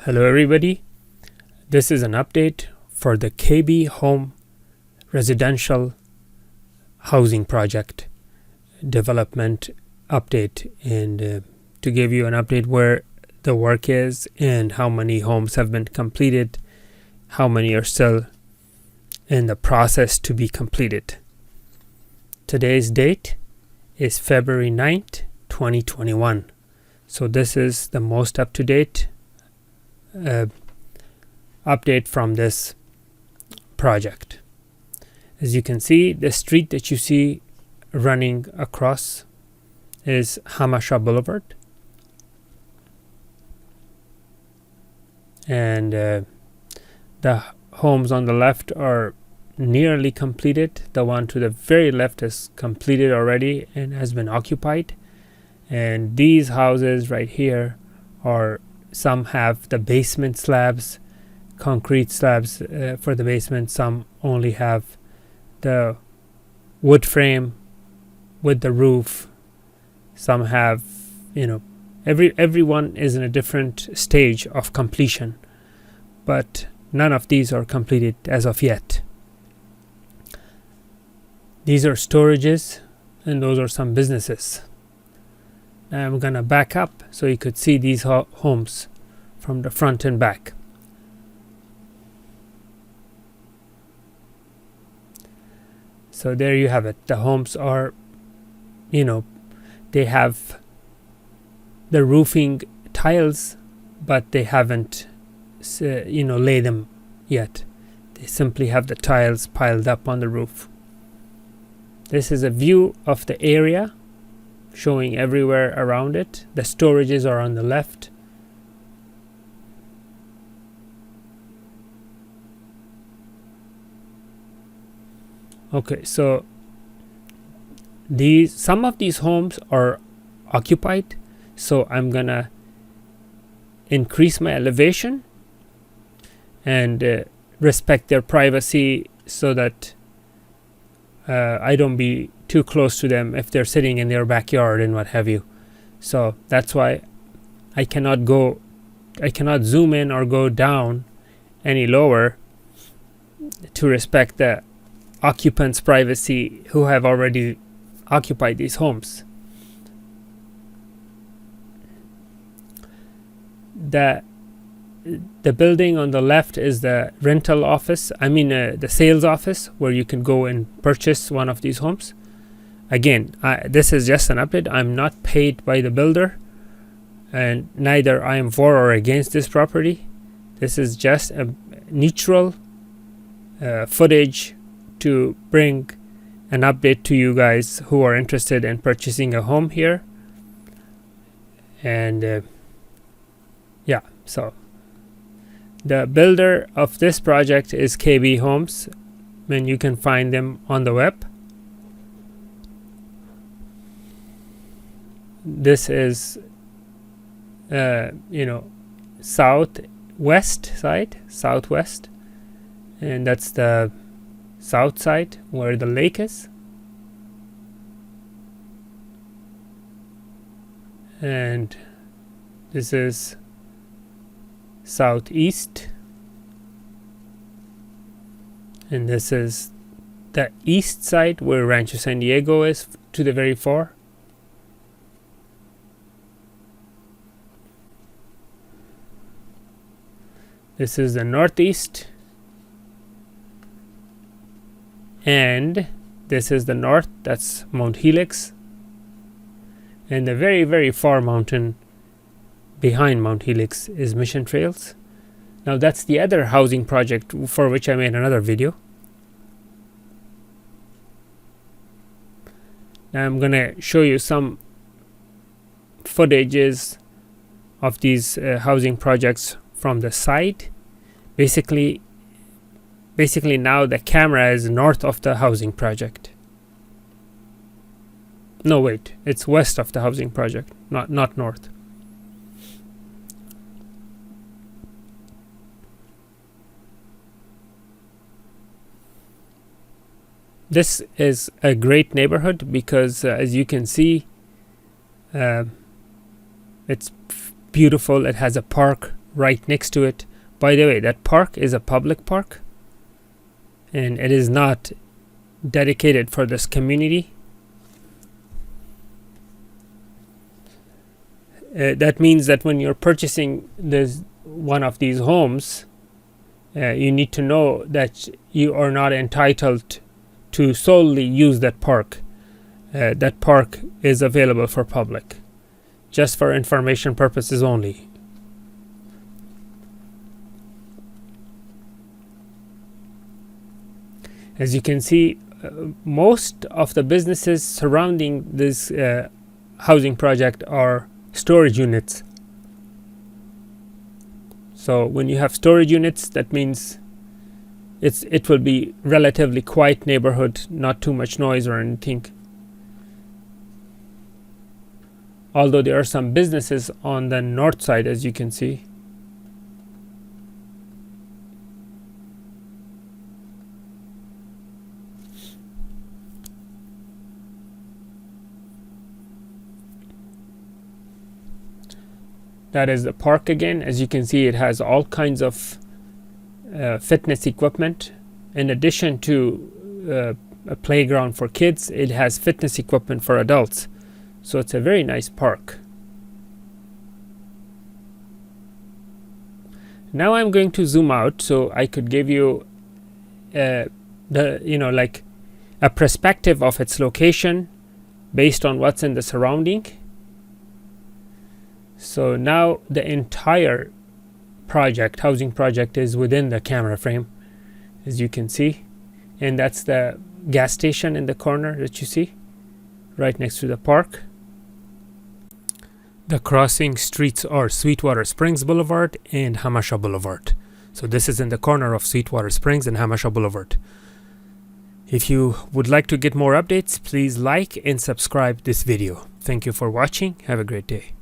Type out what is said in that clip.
Hello everybody, this is an update for the KB Home residential housing project development update, and to give you an update where the work is and how many homes have been completed, how many are still in the process to be completed. Today's date is February 9th, 2021. So this is the most up-to-date update from this project. As you can see, the street that you see running across is Jamacha Boulevard, and the homes on the left are nearly completed. The one to the very left is completed already and has been occupied, and these houses right here are, some have the basement slabs, concrete slabs for the basement. Some only have the wood frame with the roof. Some have, everyone is in a different stage of completion, but none of these are completed as of yet. These are storages, and those are some businesses. I'm gonna back up so you could see these homes from the front and back. So there you have it. The homes are, they have the roofing tiles, but they haven't, laid them yet. They simply have the tiles piled up on the roof. This is a view of the area, showing everywhere around it. The storages are on the left. Okay, so some of these homes are occupied, so I'm gonna increase my elevation and respect their privacy so that I don't be too close to them if they're sitting in their backyard and what have you. So that's why I cannot zoom in or go down any lower to respect the occupants' privacy who have already occupied these homes. The building on the left is the rental office, the sales office, where you can go and purchase one of these homes. Again, this is just an update. I'm not paid by the builder, and neither I am for or against this property. This is just a neutral footage to bring an update to you guys who are interested in purchasing a home here. And so the builder of this project is KB Homes, and you can find them on the web. This is southwest, and that's the south side where the lake is, and this is southeast, and this is the east side where Rancho San Diego is to the very far. This is the northeast, and this is the north. That's Mount Helix, and the very, very far mountain behind Mount Helix is Mission Trails. Now that's the other housing project for which I made another video. Now I'm gonna show you some footages of these housing projects from the side. Basically now the camera is north of the housing project. No, wait, it's west of the housing project, not north. This is a great neighborhood because as you can see, it's beautiful. It has a park right next to it. By the way, that park is a public park, and it is not dedicated for this community. That means that when you're purchasing one of these homes, you need to know that you are not entitled to solely use that park. That park is available for public, just for information purposes only. As you can see, most of the businesses surrounding this housing project are storage units. So when you have storage units, that means it will be relatively quiet neighborhood, not too much noise or anything. Although there are some businesses on the north side, as you can see. That is the park again. As you can see, it has all kinds of fitness equipment. In addition to a playground for kids, it has fitness equipment for adults. So it's a very nice park. Now I'm going to zoom out so I could give you like a perspective of its location based on what's in the surrounding. So now the entire housing project is within the camera frame, as you can see. And that's the gas station in the corner that you see, right next to the park. The crossing streets are Sweetwater Springs Boulevard and Jamacha Boulevard. So this is in the corner of Sweetwater Springs and Jamacha Boulevard. If you would like to get more updates, please like and subscribe this video. Thank you for watching. Have a great day.